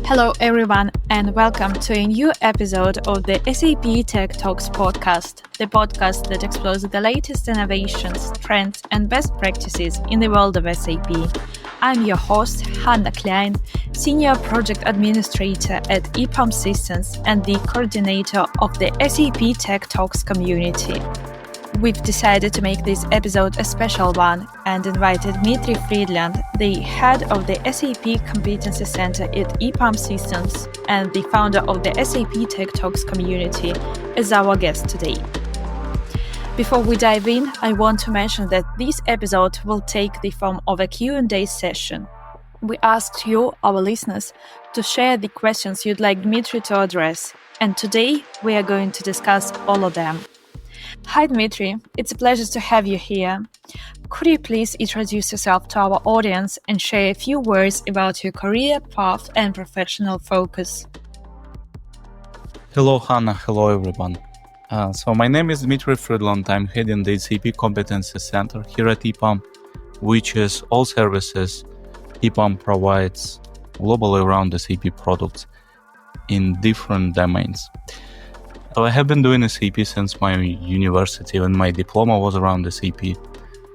Hello everyone and welcome to a new episode of the SAP Tech Talks podcast, the podcast that explores the latest innovations, trends and best practices in the world of SAP. I'm your host, Hanna Klein, Senior Project Administrator at EPAM Systems and the coordinator of the SAP Tech Talks community. We've decided to make this episode a special one and invited Dmitry Frydliand, the head of the SAP Competency Center at EPAM Systems and the founder of the SAP Tech Talks community, as our guest today. Before we dive in, I want to mention that this episode will take the form of a Q&A session. We asked you, our listeners, to share the questions you'd like Dmitry to address, and today we are going to discuss all of them. Hi Dmitry, it's a pleasure to have you here. Could you please introduce yourself to our audience and share a few words about your career path and professional focus? Hello Hanna, hello everyone. So my name is Dmitry Frydliand. I'm heading the SAP Competency Center here at EPAM, which is all services EPAM provides globally around SAP products in different domains. So I have been doing SAP since my university when my diploma was around SAP.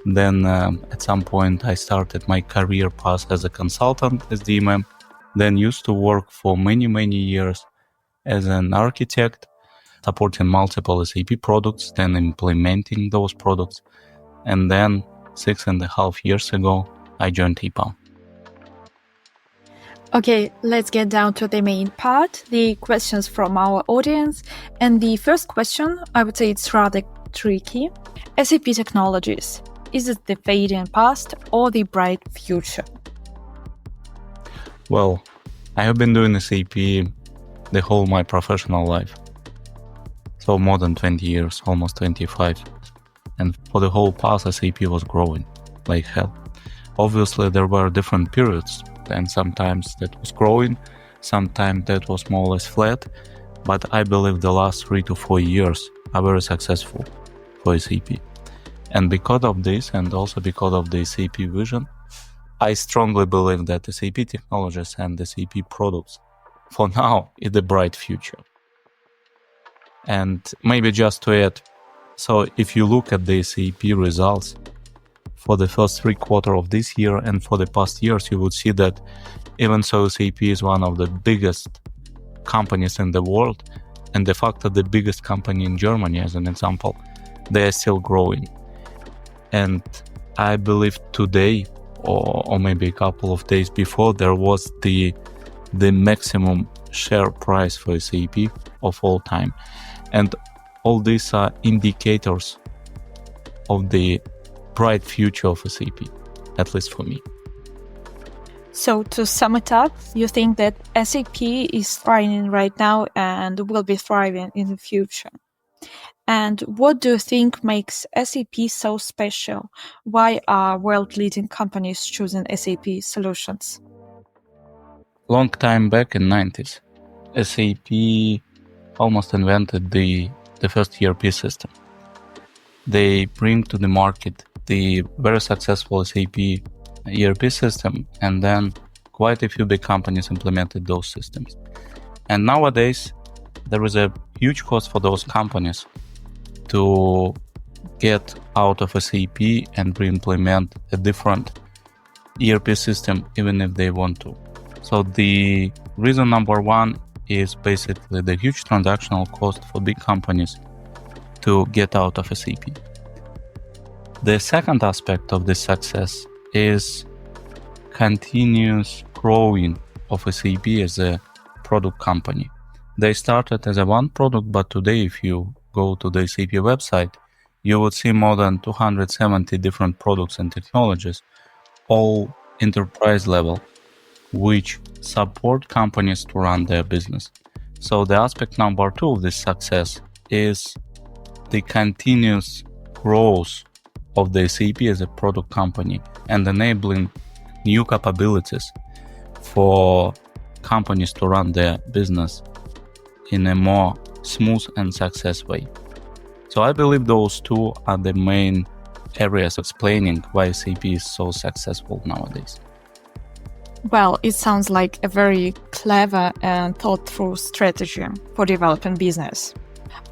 Then at some point I started my career path as a consultant as DMM, then used to work for many years as an architect, supporting multiple SAP products, then implementing those products. And then 6.5 years ago, I joined EPAM. Okay, let's get down to the main part, the questions from our audience. And the first question, I would say it's rather tricky. SAP technologies, is it the fading past or the bright future? Well, I have been doing SAP the whole my professional life. So more than 20 years, almost 25. And for the whole past, SAP was growing like hell. Obviously, there were different periods. And sometimes that was growing, sometimes that was more or less flat. But I believe the last 3 to 4 years are very successful for SAP. And because of this, and also because of the SAP vision, I strongly believe that SAP technologies and SAP products, for now, is the bright future. And maybe just to add, so if you look at the SAP results, for the first 3 quarters of this year and for the past years, you would see that even so SAP is one of the biggest companies in the world, and de facto the biggest company in Germany, as an example, they are still growing. And I believe today, or maybe a couple of days before, there was the maximum share price for SAP of all time. And all these are indicators of the bright future of SAP, at least for me. So to sum it up, you think that SAP is thriving right now and will be thriving in the future. And what do you think makes SAP so special? Why are world-leading companies choosing SAP solutions? Long time back in 90s, SAP almost invented the first ERP system. They bring to the market the very successful SAP ERP system, and then quite a few big companies implemented those systems. And nowadays, there is a huge cost for those companies to get out of SAP and re-implement a different ERP system, even if they want to. So the reason number one is basically the huge transactional cost for big companies to get out of SAP. The second aspect of this success is continuous growing of SAP as a product company. They started as a one product, but today if you go to the SAP website, you would see more than 270 different products and technologies, all enterprise level, which support companies to run their business. So the aspect number two of this success is the continuous growth of the SAP as a product company and enabling new capabilities for companies to run their business in a more smooth and success way. So I believe those two are the main areas explaining why SAP is so successful nowadays. Well, it sounds like a very clever and thought-through strategy for developing business.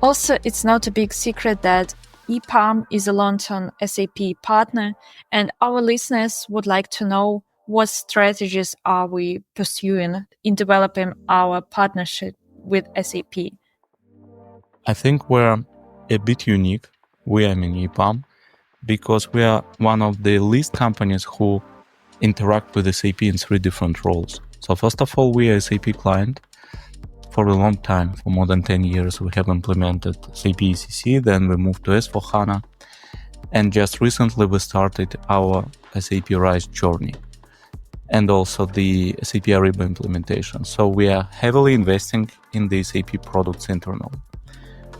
Also, it's not a big secret that EPAM is a long-term SAP partner, and our listeners would like to know what strategies are we pursuing in developing our partnership with SAP. I think we're a bit unique. I mean EPAM, because we are one of the least companies who interact with SAP in 3 different roles. So first of all, we are SAP client. For a long time, for more than 10 years, we have implemented SAP ECC, then we moved to S4HANA, and just recently we started our SAP RISE journey, and also the SAP Ariba implementation. So we are heavily investing in the SAP products internally.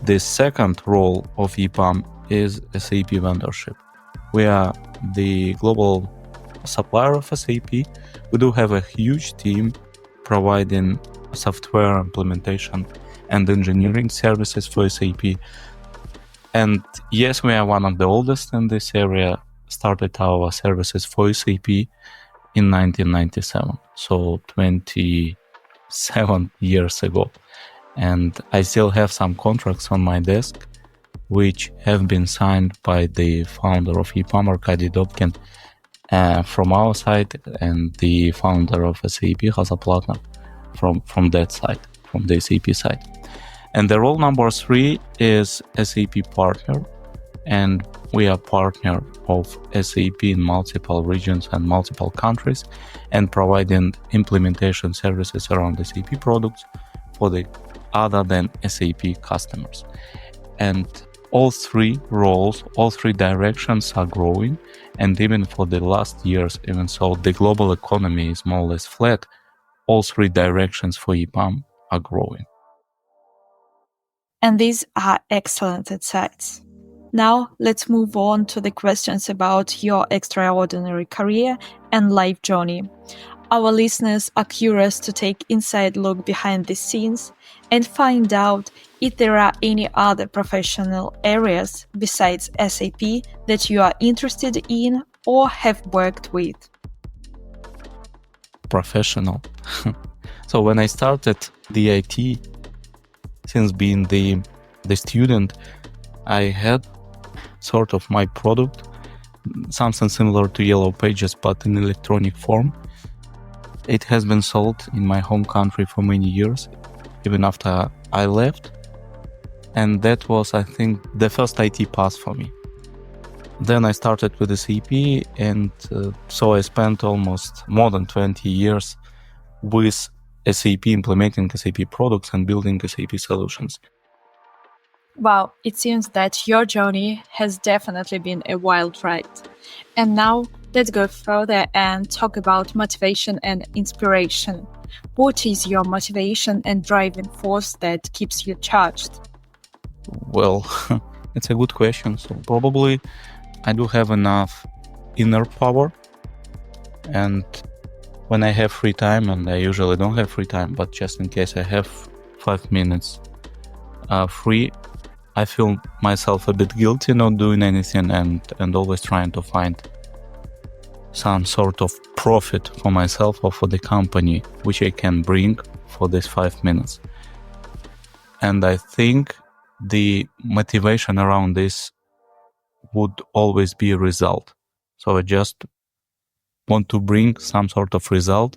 The second role of EPAM is SAP vendorship. We are the global supplier of SAP. We do have a huge team providing software implementation and engineering services for SAP. And yes, we are one of the oldest in this area, started our services for SAP in 1997, so 27 years ago. And I still have some contracts on my desk, which have been signed by the founder of EPAM, Arkady Dobkin, from our side, and the founder of SAP, Hasa Platner, from that side, from the SAP side. And the role number 3 is SAP partner, and we are partner of SAP in multiple regions and multiple countries, and providing implementation services around SAP products for the other than SAP customers. And all 3 roles, all 3 directions are growing, and even for the last years, even so the global economy is more or less flat, all 3 directions for EPAM are growing. And these are excellent insights. Now, let's move on to the questions about your extraordinary career and life journey. Our listeners are curious to take inside look behind the scenes and find out if there are any other professional areas besides SAP that you are interested in or have worked with. Professional. So when I started the IT, since being the student, I had sort of my product, something similar to Yellow Pages, but in electronic form. It has been sold in my home country for many years, even after I left. And that was, I think, the first IT path for me. Then I started with SAP, and so I spent almost more than 20 years with SAP, implementing SAP products and building SAP solutions. Wow, it seems that your journey has definitely been a wild ride. And now let's go further and talk about motivation and inspiration. What is your motivation and driving force that keeps you charged? Well, it's a good question. So probably I do have enough inner power, and when I have free time, and I usually don't have free time, but just in case I have 5 minutes free, I feel myself a bit guilty not doing anything, and always trying to find some sort of profit for myself or for the company, which I can bring for these 5 minutes. And I think the motivation around this would always be a result. So I just want to bring some sort of result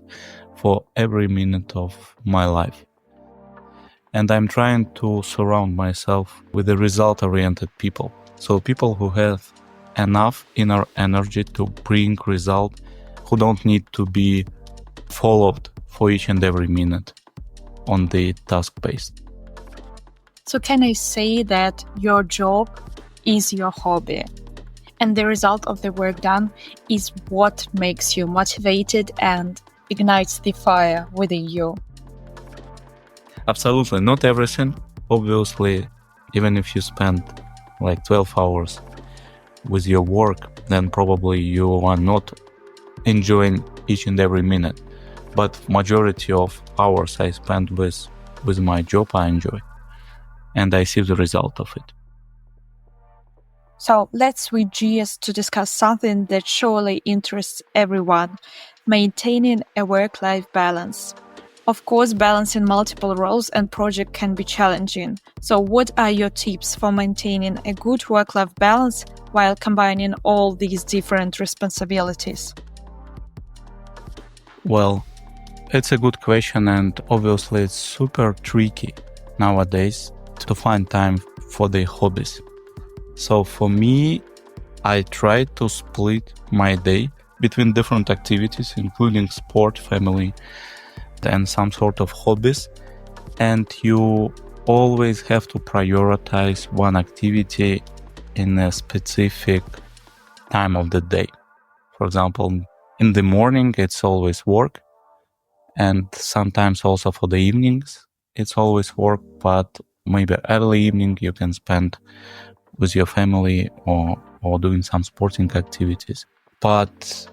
for every minute of my life. And I'm trying to surround myself with the result-oriented people. So people who have enough inner energy to bring result, who don't need to be followed for each and every minute on the task-based. So can I say that your job is your hobby, and the result of the work done is what makes you motivated and ignites the fire within you? Absolutely, not everything. Obviously, even if you spend like 12 hours with your work, then probably you are not enjoying each and every minute. But majority of hours I spend with my job, I enjoy. And I see the result of it. So let's switch gears to discuss something that surely interests everyone: maintaining a work-life balance. Of course, balancing multiple roles and projects can be challenging. So what are your tips for maintaining a good work-life balance while combining all these different responsibilities? Well, it's a good question, and obviously it's super tricky nowadays to find time for the hobbies. So for me, I try to split my day between different activities, including sport, family, and some sort of hobbies. And you always have to prioritize one activity in a specific time of the day. For example, in the morning, it's always work. And sometimes also for the evenings, it's always work, but maybe early evening you can spend with your family or doing some sporting activities. But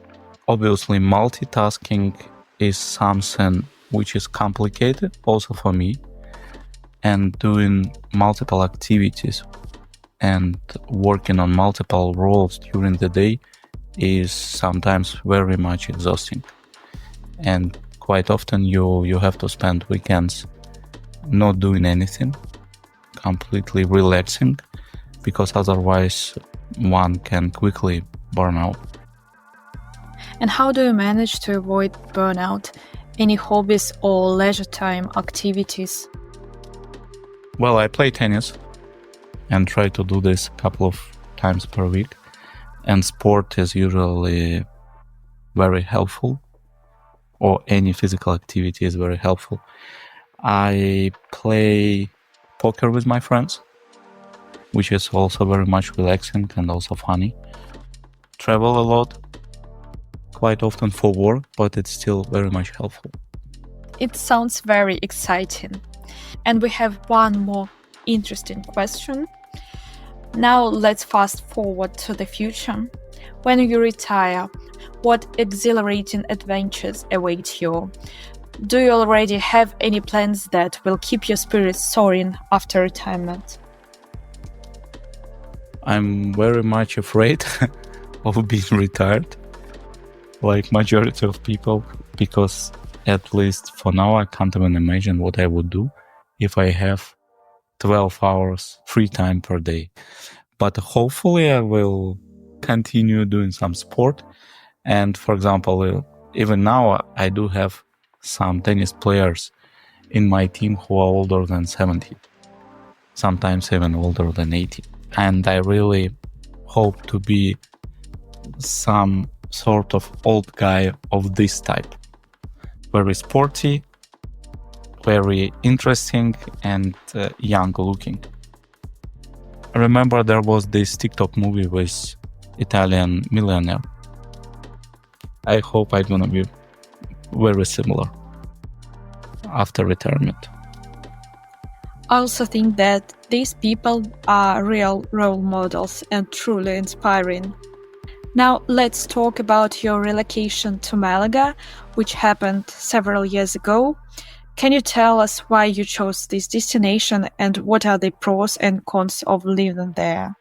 obviously multitasking is something which is complicated also for me, and doing multiple activities and working on multiple roles during the day is sometimes very much exhausting. And quite often you have to spend weekends not doing anything, completely relaxing, because otherwise one can quickly burn out. And how do you manage to avoid burnout? Any hobbies or leisure time activities? Well, I play tennis and try to do this a couple of times per week. And sport is usually very helpful, or any physical activity is very helpful. I play poker with my friends, which is also very much relaxing and also funny. Travel a lot, quite often for work, but it's still very much helpful. It sounds very exciting. And we have one more interesting question. Now let's fast forward to the future. When you retire, what exhilarating adventures await you? Do you already have any plans that will keep your spirits soaring after retirement? I'm very much afraid of being retired, like majority of people, because at least for now I can't even imagine what I would do if I have 12 hours free time per day. But hopefully I will continue doing some sport. And for example, even now I do have some tennis players in my team who are older than 70, sometimes even older than 80. And I really hope to be some sort of old guy of this type. Very sporty, very interesting, and young looking. I remember there was this TikTok movie with Italian millionaire. I hope I'm gonna be very similar after retirement. I also think that these people are real role models and truly inspiring. Now let's talk about your relocation to Malaga, which happened several years ago. Can you tell us why you chose this destination and what are the pros and cons of living there?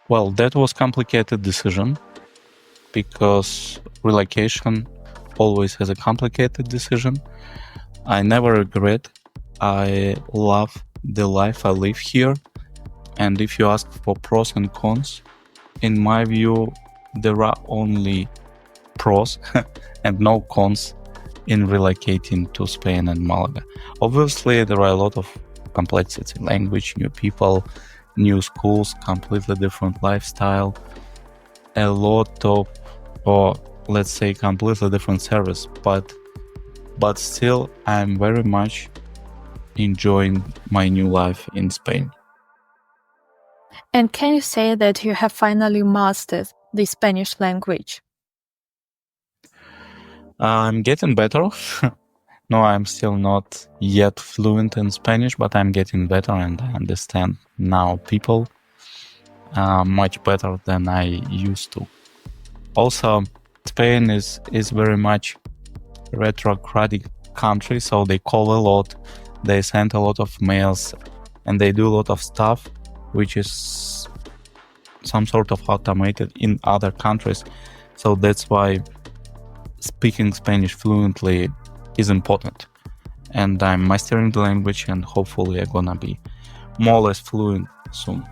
Well, that was a complicated decision, because relocation always has a complicated decision. I never regret. I love the life I live here. And if you ask for pros and cons, in my view, there are only pros and no cons in relocating to Spain and Malaga. Obviously, there are a lot of complexity: language, new people, new schools, completely different lifestyle, a lot of, or let's say, completely different service. But still, I'm very much enjoying my new life in Spain. And can you say that you have finally mastered the Spanish language? I'm getting better. No, I'm still not yet fluent in Spanish, but I'm getting better and I understand now people much better than I used to. Also, Spain is very much retrograde country, so they call a lot, they send a lot of mails, and they do a lot of stuff which is some sort of automated in other countries. So that's why speaking Spanish fluently is important. And I'm mastering the language, and hopefully I'm gonna be more or less fluent soon.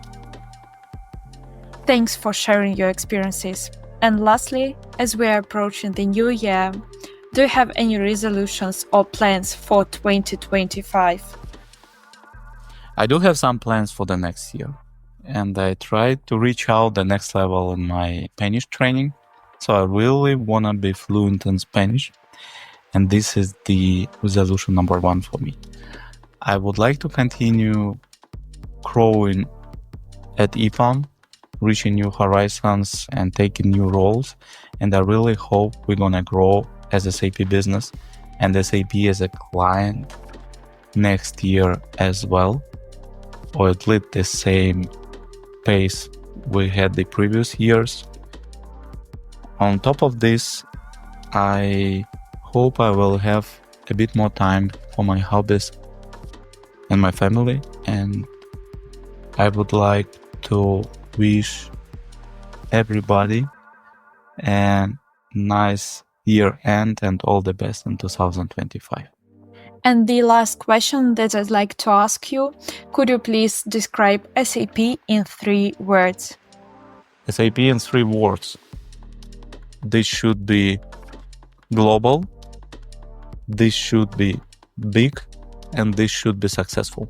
Thanks for sharing your experiences. And lastly, as we are approaching the new year, do you have any resolutions or plans for 2025? I do have some plans for the next year, and I try to reach out the next level in my Spanish training. So I really want to be fluent in Spanish, and this is the resolution number 1 for me. I would like to continue growing at EPAM, reaching new horizons and taking new roles, and I really hope we're going to grow as a SAP business and SAP as a client next year as well, or at least the same pace we had the previous years. On top of this, I hope I will have a bit more time for my hobbies and my family, and I would like to wish everybody a nice year end and all the best in 2025. And the last question that I'd like to ask you, could you please describe SAP in 3 words? SAP in 3 words. This should be global, this should be big, and this should be successful.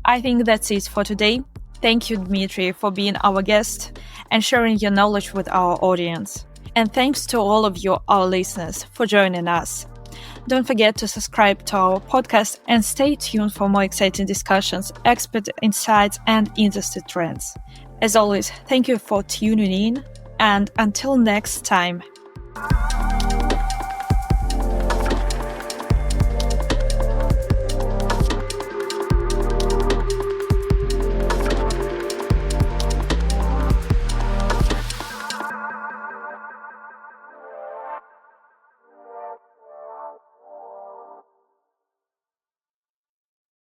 I think that's it for today. Thank you, Dmitry, for being our guest and sharing your knowledge with our audience. And thanks to all of you, our listeners, for joining us. Don't forget to subscribe to our podcast and stay tuned for more exciting discussions, expert insights, and industry trends. As always, thank you for tuning in, and until next time.